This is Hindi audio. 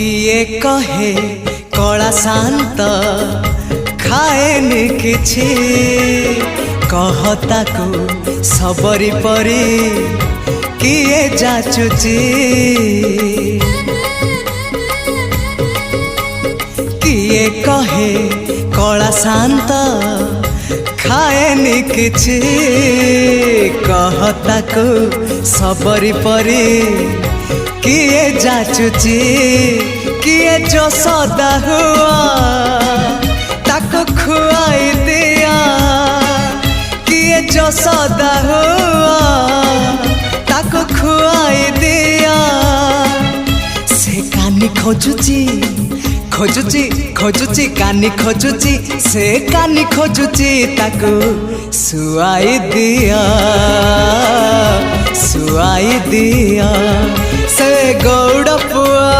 किए कहे कला शांत खाएनि किछि कहता को सबरी परी किए जाचुची किए कहे कला शांत खाएनि किछि कहता को सबरी परी किए जाचुची किए जो सदा हुआ ताको खुआई दिया किए जो सदा हुआ ताको खुआई दिया से कानी खोजुची खोजुची खोजुची कानी खोजुची से कानी खोजुची ताको सुआई दिया से गौड़ पुआ।